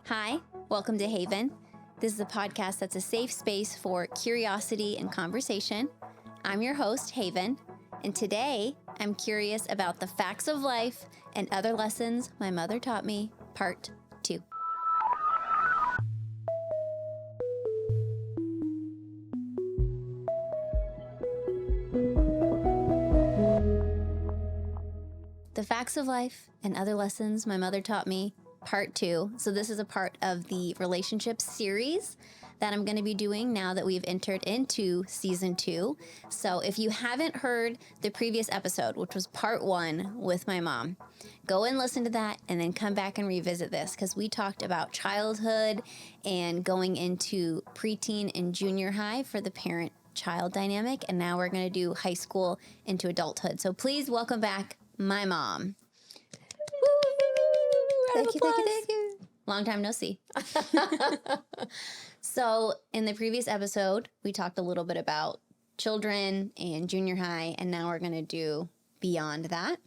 Hi, welcome to Haven. This is a podcast that's a safe space for curiosity and conversation. I'm your host, Haven, and today I'm curious about the facts of life and other lessons my mother taught me, part 2. The facts of life and other lessons my mother taught me, part 2. So this is a part of the relationship series that I'm going to be doing now that we've entered into season 2. So if you haven't heard the previous episode, which was part 1 with my mom, go and listen to that and then come back and revisit this, because we talked about childhood and going into preteen and junior high for the parent-child dynamic. And now we're going to do high school into adulthood. So please welcome back my mom. Thank you. Long time no see. So in the previous episode, we talked a little bit about children and junior high, and now we're going to do beyond that.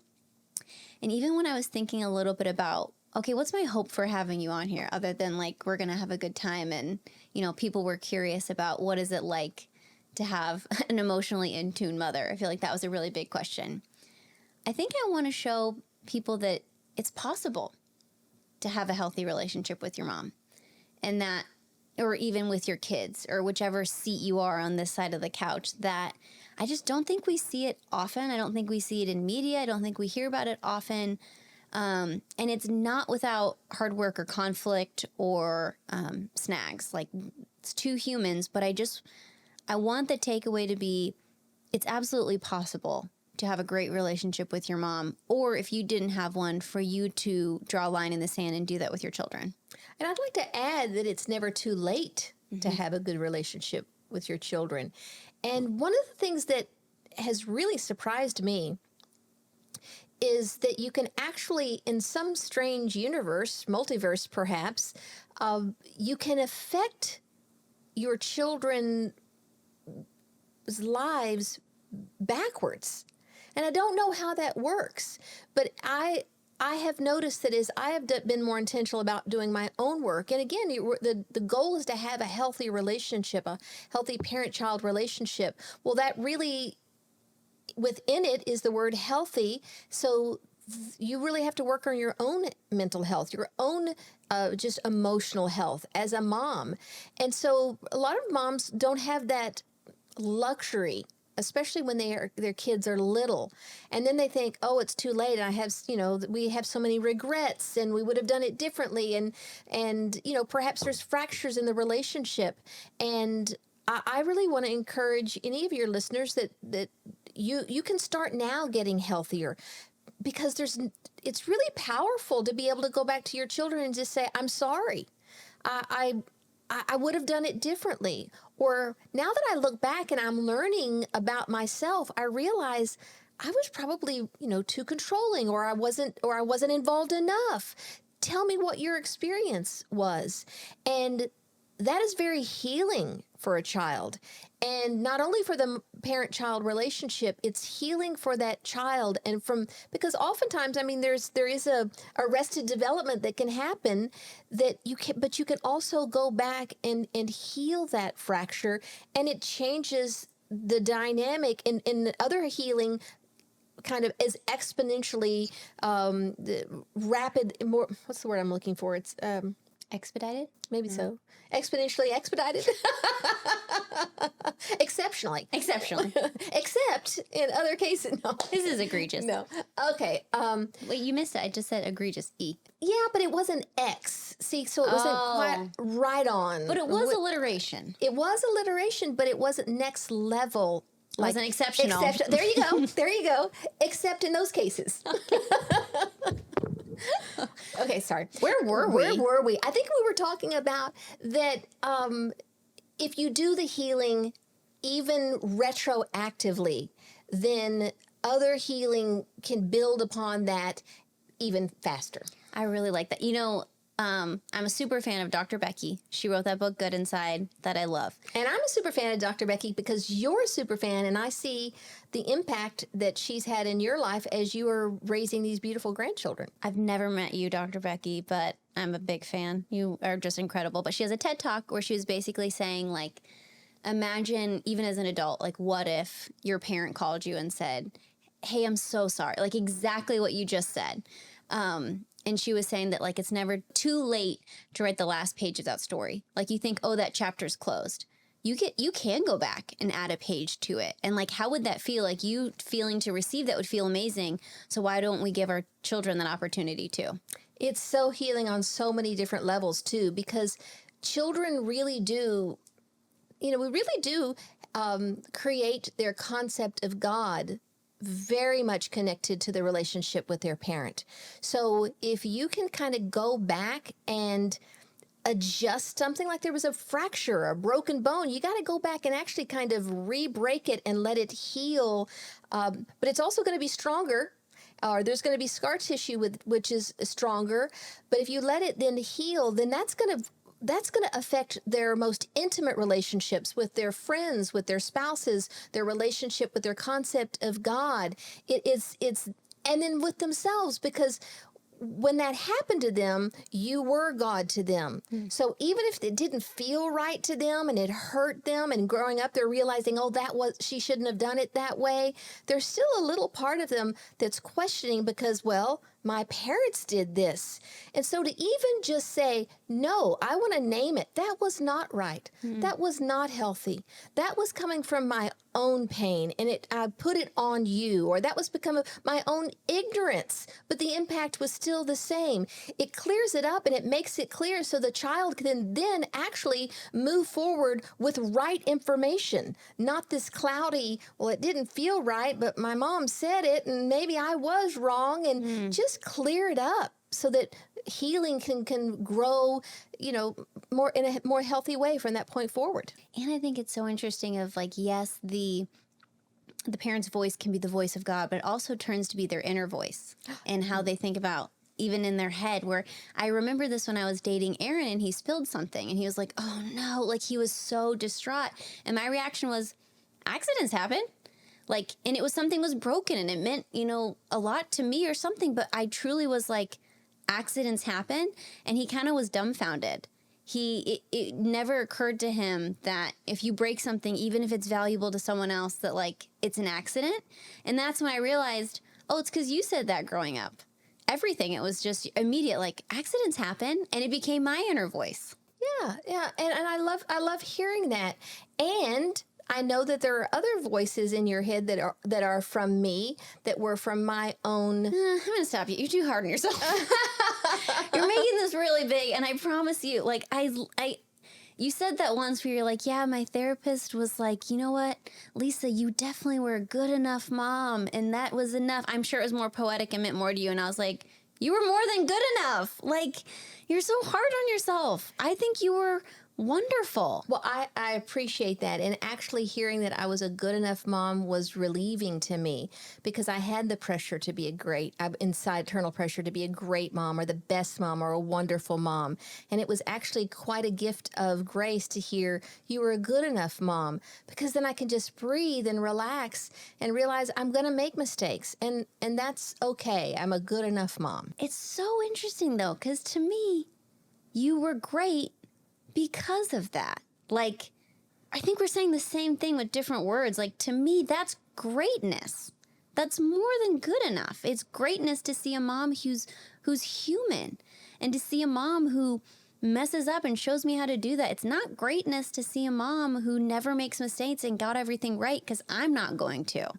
And even when I was thinking a little bit about, okay, what's my hope for having you on here, other than like we're going to have a good time and, you know, people were curious about what is it like to have an emotionally in tune mother. I feel like that was a really big question. I think I want to show people that it's possible to have a healthy relationship with your mom, and that, or even with your kids, or whichever seat you are on this side of the couch, that I just don't think we see it often. I don't think we see it in media. I don't think we hear about it often. And it's not without hard work or conflict or snags. Like, it's two humans, but I want the takeaway to be, it's absolutely possible to have a great relationship with your mom, or if you didn't have one, for you to draw a line in the sand and do that with your children. And I'd like to add that it's never too late to have a good relationship with your children. And one of the things that has really surprised me is that you can actually, in some strange universe, multiverse perhaps, you can affect your children's lives backwards. And I don't know how that works, but I have noticed that as I have been more intentional about doing my own work, and again, the goal is to have a healthy relationship, a healthy parent-child relationship. Well, that really, within it is the word healthy, so you really have to work on your own mental health, your own just emotional health as a mom. And so a lot of moms don't have that luxury, especially when their kids are little. And then they think, oh, it's too late. And we have so many regrets, and we would have done it differently. And perhaps there's fractures in the relationship. And I really want to encourage any of your listeners that you can start now getting healthier, because it's really powerful to be able to go back to your children and just say, I'm sorry. I would have done it differently. Or now that I look back and I'm learning about myself, I realize I was probably, too controlling, or I wasn't involved enough. Tell me what your experience was. And that is very healing for a child. And not only for the parent-child relationship, it's healing for that child. And because oftentimes, there is a arrested development that can happen but you can also go back and heal that fracture, and it changes the dynamic. In other healing kind of is exponentially rapid, more, what's the word I'm looking for? It's Expedited? Maybe so. Exponentially expedited? Exceptionally. Except in other cases, no. This is egregious. No. Okay. Wait, you missed it. I just said egregious. E. Yeah, but it wasn't X. See, so it wasn't quite right on. But it was alliteration. It was alliteration, but it wasn't next level. It wasn't exceptional. There you go. There you go. Except in those cases. Okay, sorry. Where were we? I think we were talking about that if you do the healing even retroactively, then other healing can build upon that even faster. I really like that. I'm a super fan of Dr. Becky. She wrote that book, Good Inside, that I love. And I'm a super fan of Dr. Becky because you're a super fan, and I see the impact that she's had in your life as you are raising these beautiful grandchildren. I've never met you, Dr. Becky, but I'm a big fan. You are just incredible. But she has a TED Talk where she was basically saying, like, imagine, even as an adult, like, what if your parent called you and said, hey, I'm so sorry. Like, exactly what you just said. And she was saying that, like, it's never too late to write the last page of that story. Like, you think, oh, that chapter's closed. You can go back and add a page to it. And, like, how would that feel? Like, you feeling to receive that would feel amazing. So why don't we give our children that opportunity too? It's so healing on so many different levels, too, because children really do, we really do create their concept of God very much connected to the relationship with their parent. So if you can kind of go back and adjust something, like there was a fracture, a broken bone, you got to go back and actually kind of re-break it and let it heal. But it's also going to be stronger, or there's going to be scar tissue which is stronger. But if you let it then heal, then that's going to affect their most intimate relationships with their friends, with their spouses, their relationship with their concept of God. And then with themselves, because when that happened to them, you were God to them. So even if it didn't feel right to them and it hurt them, and growing up they're realizing, oh, she shouldn't have done it that way, there's still a little part of them that's questioning because, well, my parents did this. And so to even just say, no, I want to name it. That was not right. That was not healthy. That was coming from my own pain, and I put it on you, or that was becoming my own ignorance, but the impact was still the same. It clears it up and it makes it clear so the child can then actually move forward with right information, not this cloudy, well, it didn't feel right, but my mom said it and maybe I was wrong, and just clear it up so that healing can grow, more in a more healthy way from that point forward. And I think it's so interesting of, like, yes, the parent's voice can be the voice of God, but it also turns to be their inner voice and how they think about, even in their head, where I remember this when I was dating Aaron and he spilled something and he was like, oh no, like he was so distraught. And my reaction was, accidents happen. Like, and it was something was broken and it meant, a lot to me or something, but I truly was like, accidents happen. And he kind of was dumbfounded. It never occurred to him that if you break something, even if it's valuable to someone else, that, like, it's an accident. And that's when I realized, oh, it's because you said that growing up. Everything, it was just immediate, like, accidents happen. And it became my inner voice. Yeah. And I love hearing that. And I know that there are other voices in your head that are from me, that were from my own. I'm going to stop you. You're too hard on yourself. You're making this really big. And I promise you, like, you said that once where you're like, yeah, my therapist was like, you know what, Lisa, you definitely were a good enough mom. And that was enough. I'm sure it was more poetic and meant more to you. And I was like, you were more than good enough. Like, you're so hard on yourself. I think you were wonderful. Well, I appreciate that. And actually hearing that I was a good enough mom was relieving to me, because I had the pressure to be internal pressure to be a great mom or the best mom or a wonderful mom. And it was actually quite a gift of grace to hear you were a good enough mom, because then I can just breathe and relax and realize I'm going to make mistakes, and that's okay. I'm a good enough mom. It's so interesting though, because to me, you were great because of that. Like, I think we're saying the same thing with different words. Like, to me, that's greatness. That's more than good enough. It's greatness to see a mom who's human, and to see a mom who messes up and shows me how to do that. It's not greatness to see a mom who never makes mistakes and got everything right, because I'm not going to.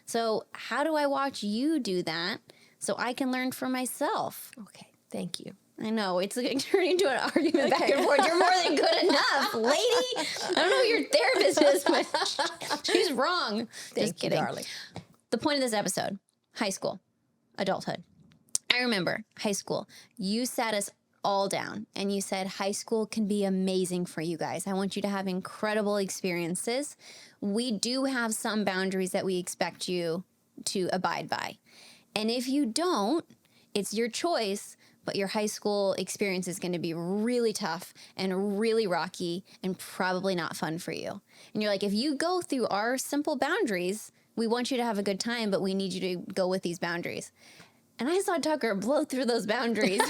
So how do I watch you do that so I can learn for myself? Okay, thank you. I know, it's like turning into an argument back and forth. You're more than good enough, lady. I don't know who your therapist is, but she's wrong. Just kidding. Darling. The point of this episode, high school, adulthood. I remember high school. You sat us all down and you said, high school can be amazing for you guys. I want you to have incredible experiences. We do have some boundaries that we expect you to abide by. And if you don't, it's your choice. but your high school experience is going to be really tough and really rocky and probably not fun for you. And you're like, if you go through our simple boundaries, we want you to have a good time, but we need you to go with these boundaries. And I saw Tucker blow through those boundaries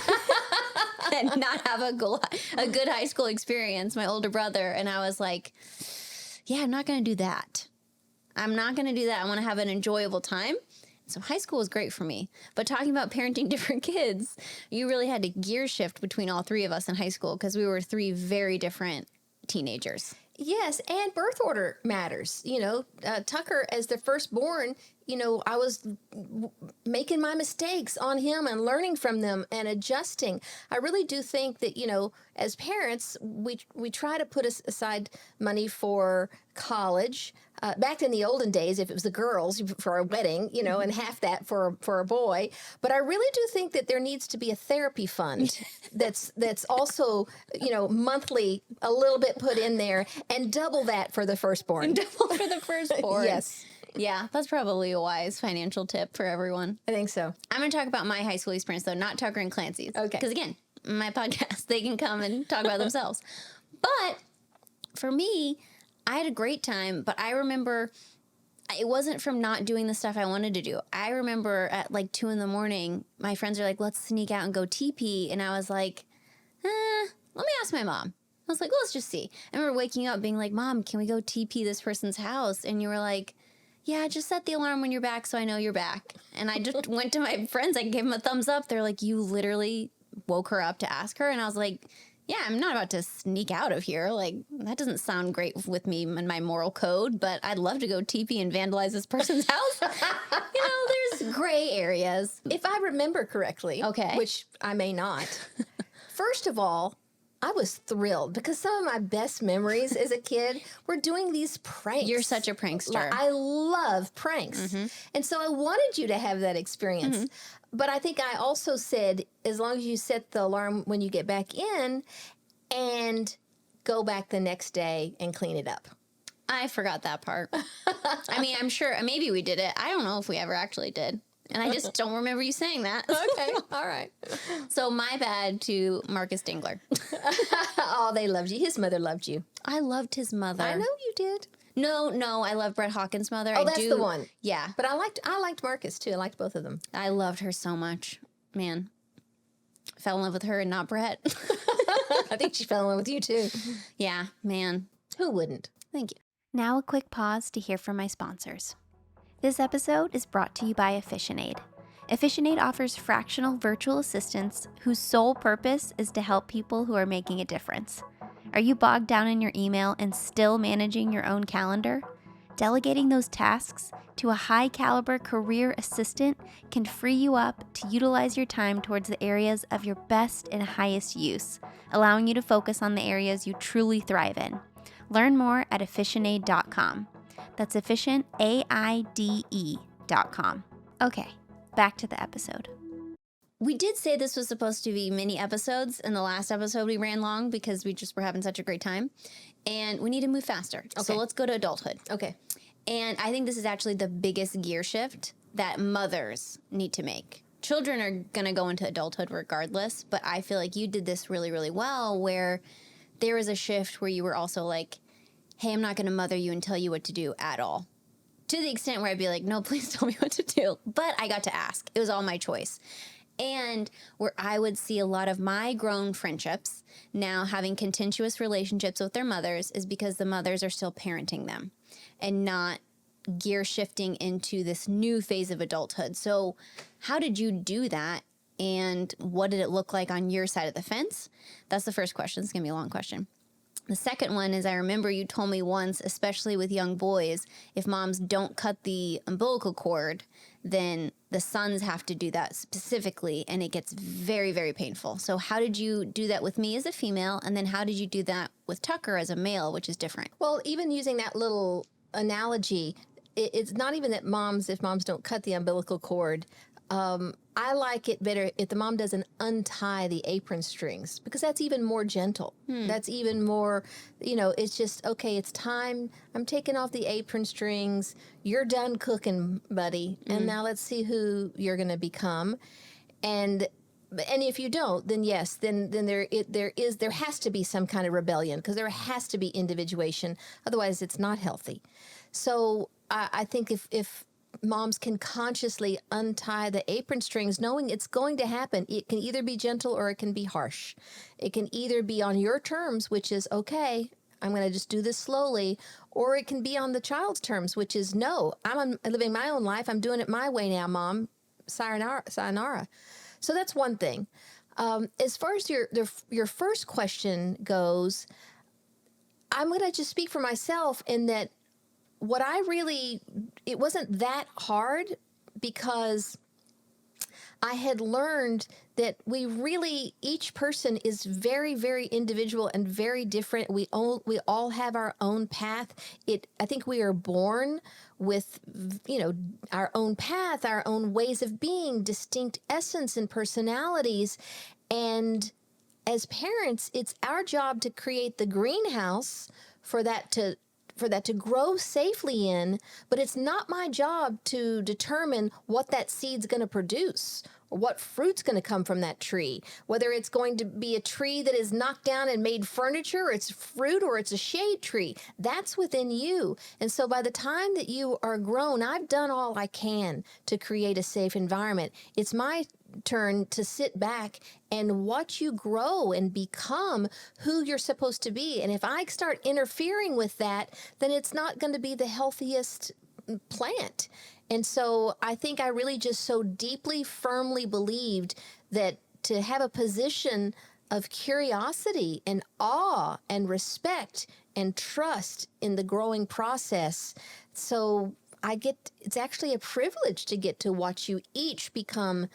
and not have a good high school experience, my older brother. And I was like, yeah, I'm not going to do that. I'm not going to do that. I want to have an enjoyable time. So high school was great for me. But talking about parenting different kids, you really had to gear shift between all three of us in high school because we were three very different teenagers. Yes, and birth order matters. Tucker, as the firstborn, I was making my mistakes on him and learning from them and adjusting. I really do think that, as parents, we try to put aside money for college. Back in the olden days, if it was the girls for a wedding, and half that for a boy. But I really do think that there needs to be a therapy fund that's also, monthly, a little bit put in there, and double that for the firstborn. Double for the firstborn. Yes. Yeah, that's probably a wise financial tip for everyone. I think so. I'm going to talk about my high school experience, though, not Tucker and Clancy's. Okay. Because, again, my podcast, they can come and talk about themselves. But for me, I had a great time, but I remember it wasn't from not doing the stuff I wanted to do. I remember at like 2 a.m, my friends are like, let's sneak out and go TP. And I was like, let me ask my mom. I was like, well, let's just see. I remember waking up being like, Mom, can we go TP this person's house? And you were like, yeah, just set the alarm when you're back so I know you're back. And I just went to my friends. I gave them a thumbs up. They're like, you literally woke her up to ask her? And I was like, yeah, I'm not about to sneak out of here. Like, that doesn't sound great with me and my moral code, but I'd love to go TP and vandalize this person's house. There's gray areas. If I remember correctly, Okay. which I may not, first of all, I was thrilled because some of my best memories as a kid were doing these pranks. You're such a prankster. I love pranks. And so I wanted you to have that experience. But I think I also said, as long as you set the alarm when you get back in and go back the next day and clean it up. I forgot that part. I mean, I'm sure maybe we did it. I don't know if we ever actually did. And I just don't remember you saying that. Okay. All right. So my bad to Marcus Dingler. Oh, they loved you. His mother loved you. I loved his mother. I know you did. No, I love Brett Hawkins' mother. Oh, that's the one. Yeah. But I liked Marcus too. I liked both of them. I loved her so much. Man. Fell in love with her and not Brett. I think she fell in love with you too. Yeah, man. Who wouldn't? Thank you. Now a quick pause to hear from my sponsors. This episode is brought to you by Efficientaid. Efficientaid offers fractional virtual assistants whose sole purpose is to help people who are making a difference. Are you bogged down in your email and still managing your own calendar? Delegating those tasks to a high-caliber career assistant can free you up to utilize your time towards the areas of your best and highest use, allowing you to focus on the areas you truly thrive in. Learn more at efficientaid.com. That's efficient, AIDE.com. Okay, back to the episode. We did say this was supposed to be mini episodes. In the last episode, we ran long because we just were having such a great time. And we need to move faster. Okay. So let's go to adulthood. Okay. And I think this is actually the biggest gear shift that mothers need to make. Children are going to go into adulthood regardless, but I feel like you did this really, really well, where there was a shift where you were also like, hey, I'm not going to mother you and tell you what to do at all. To the extent where I'd be like, no, please tell me what to do. But I got to ask. It was all my choice. And where I would see a lot of my grown friendships now having contentious relationships with their mothers is because the mothers are still parenting them and not gear shifting into this new phase of adulthood. So how did you do that? And what did it look like on your side of the fence? That's the first question. It's going to be a long question. The second one is, I remember you told me once, especially with young boys, if moms don't cut the umbilical cord, then the sons have to do that specifically, and it gets very, very painful. So how did you do that with me as a female, and then how did you do that with Tucker as a male, which is different? Well, even using that little analogy, it's not even that if moms don't cut the umbilical cord, I like it better if the mom doesn't untie the apron strings, because that's even more gentle. That's even more, it's just, okay, it's time. I'm taking off the apron strings. You're done cooking, buddy. And now let's see who you're going to become. And And if you don't, then yes, then there has to be some kind of rebellion, because there has to be individuation. Otherwise, it's not healthy. So I think if moms can consciously untie the apron strings, knowing it's going to happen, it can either be gentle or it can be harsh. It can either be on your terms, which is, okay, I'm going to just do this slowly, or it can be on the child's terms, which is, no, I'm living my own life. I'm doing it my way now, Mom. Sayonara. So that's one thing. As far as your first question goes, I'm going to just speak for myself in that it wasn't that hard, because I had learned that each person is very, very individual and very different. We all have our own path. I think we are born with, our own path, our own ways of being, distinct essence and personalities. And as parents, it's our job to create the greenhouse for that to grow safely in, but it's not my job to determine what that seed's going to produce or what fruit's going to come from that tree, whether it's going to be a tree that is knocked down and made furniture, or it's fruit, or it's a shade tree. That's within you. And so by the time that you are grown, I've done all I can to create a safe environment. It's my turn to sit back and watch you grow and become who you're supposed to be. And if I start interfering with that, then it's not going to be the healthiest plant. And so I think I really just so deeply, firmly believed that to have a position of curiosity and awe and respect and trust in the growing process. So it's actually a privilege to get to watch you each become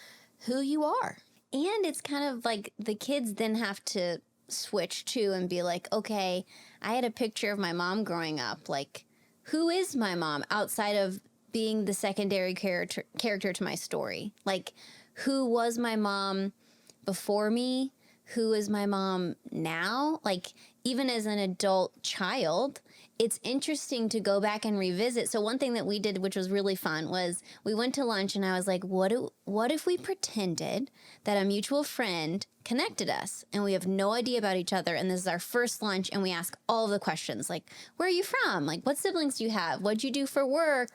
who you are. And it's kind of like the kids then have to switch to and be like, okay, I had a picture of my mom growing up. Like, who is my mom outside of being the secondary character to my story? Like, who was my mom before me? Who is my mom now? Like, even as an adult child, it's interesting to go back and revisit. So one thing that we did, which was really fun, was we went to lunch and I was like, what if we pretended that a mutual friend connected us and we have no idea about each other, and this is our first lunch, and we ask all of the questions, like, where are you from? Like, what siblings do you have? What'd you do for work?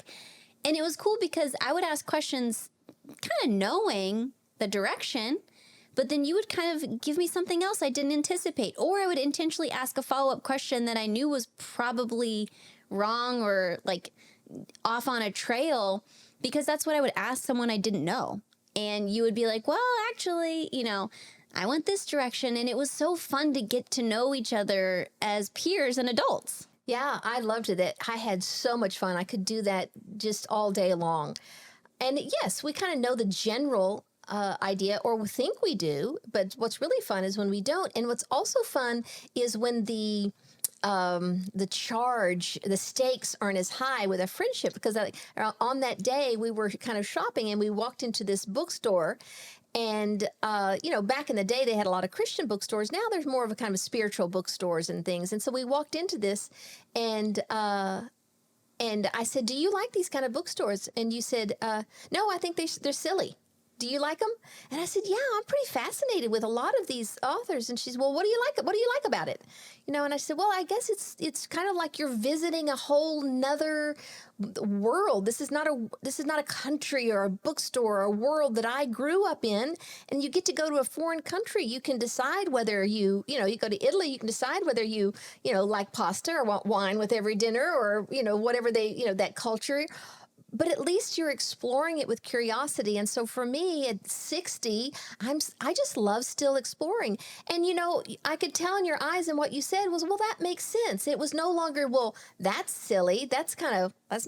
And it was cool because I would ask questions kind of knowing the direction, but then you would kind of give me something else I didn't anticipate. Or I would intentionally ask a follow-up question that I knew was probably wrong or like off on a trail, because that's what I would ask someone I didn't know. And you would be like, well, actually, I went this direction. And it was so fun to get to know each other as peers and adults. Yeah, I loved it. I had so much fun. I could do that just all day long. And yes, we kind of know the general idea, or we think we do, but what's really fun is when we don't. And what's also fun is when the stakes aren't as high with a friendship, because on that day we were kind of shopping and we walked into this bookstore. And, back in the day, they had a lot of Christian bookstores. Now there's more of a kind of spiritual bookstores and things. And so we walked into this, and I said, do you like these kind of bookstores? And you said, no, I think they're silly. Do you like them? And I said, yeah, I'm pretty fascinated with a lot of these authors. And she's, well, what do you like? What do you like about it? And I said, well, I guess it's kind of like you're visiting a whole nother world. This is not a country or a bookstore or a world that I grew up in. And you get to go to a foreign country. You can decide whether you go to Italy, you can decide whether you like pasta or want wine with every dinner, or, whatever that culture. But at least you're exploring it with curiosity. And so for me at 60, I just love still exploring. And, I could tell in your eyes, and what you said was, well, that makes sense. It was no longer, well, that's silly. That's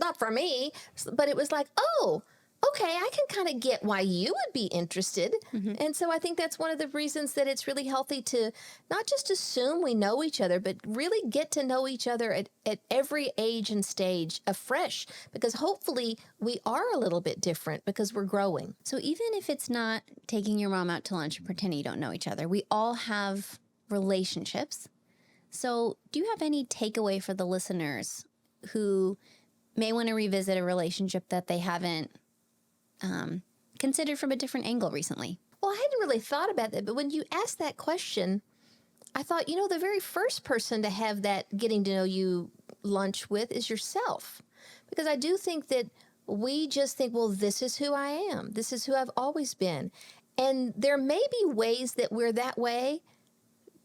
not for me. But it was like, oh, okay, I can kind of get why you would be interested. Mm-hmm. And so I think that's one of the reasons that it's really healthy to not just assume we know each other, but really get to know each other at every age and stage afresh, because hopefully we are a little bit different because we're growing. So even if it's not taking your mom out to lunch and pretending you don't know each other, we all have relationships. So do you have any takeaway for the listeners who may want to revisit a relationship that they haven't considered from a different angle recently? Well, I hadn't really thought about that, but when you asked that question, I thought, the very first person to have that getting to know you lunch with is yourself. Because I do think that we just think, well, this is who I am. This is who I've always been. And there may be ways that we're that way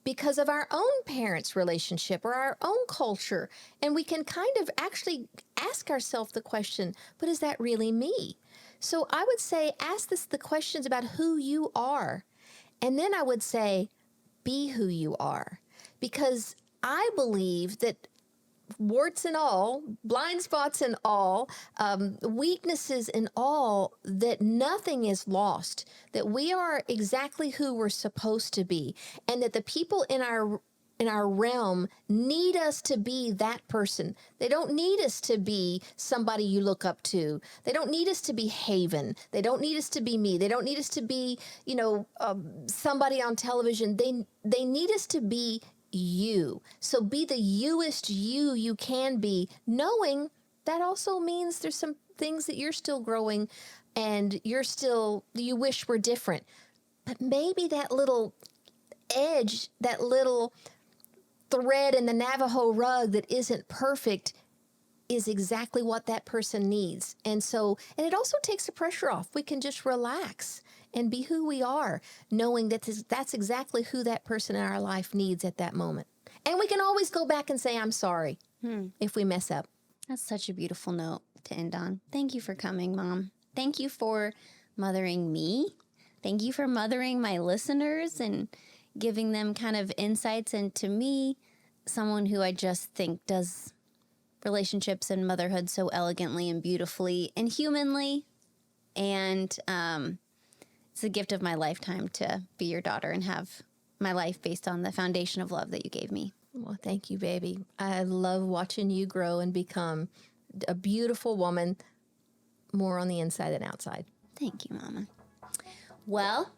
because of our own parents' relationship or our own culture. And we can kind of actually ask ourselves the question, but is that really me? So I would say, ask the questions about who you are. And then I would say, be who you are. Because I believe that warts and all, blind spots and all, weaknesses and all, that nothing is lost, that we are exactly who we're supposed to be, and that the people in our realm need us to be that person. They don't need us to be somebody you look up to. They don't need us to be Haven. They don't need us to be me. They don't need us to be, somebody on television. They need us to be you. So be the youest you can be, knowing that also means there's some things that you're still growing and you wish were different. But maybe that little edge, that little thread in the Navajo rug that isn't perfect is exactly what that person needs. And it also takes the pressure off. We can just relax and be who we are, knowing that that's exactly who that person in our life needs at that moment. And we can always go back and say, I'm sorry if we mess up. That's such a beautiful note to end on. Thank you for coming, Mom. Thank you for mothering me. Thank you for mothering my listeners and giving them kind of insights into me, someone who I just think does relationships and motherhood so elegantly and beautifully and humanly. And it's a gift of my lifetime to be your daughter and have my life based on the foundation of love that you gave me. Well, thank you, baby. I love watching you grow and become a beautiful woman, more on the inside than outside. Thank you, Mama. Well,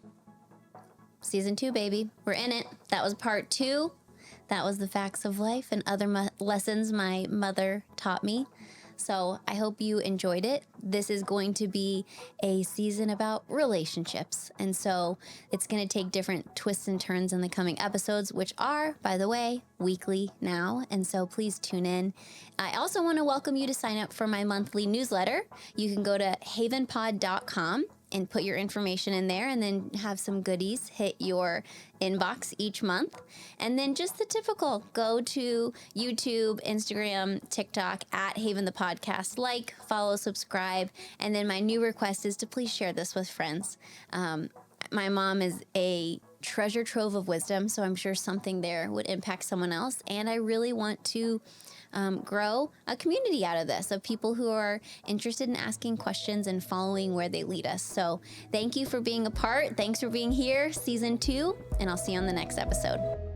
season 2, baby. We're in it. That was part 2. That was the facts of life and other lessons my mother taught me. So I hope you enjoyed it. This is going to be a season about relationships. And so it's going to take different twists and turns in the coming episodes, which are, by the way, weekly now. And so please tune in. I also want to welcome you to sign up for my monthly newsletter. You can go to havenpod.com and put your information in there and then have some goodies hit your inbox each month. And then just the typical, go to YouTube, Instagram, TikTok, at Haven the Podcast, follow, subscribe. And then my new request is to please share this with friends. My mom is a treasure trove of wisdom, so I'm sure something there would impact someone else. And I really want to grow a community out of this, of people who are interested in asking questions and following where they lead us. So thank you for being a part. Thanks for being here, season 2, and I'll see you on the next episode.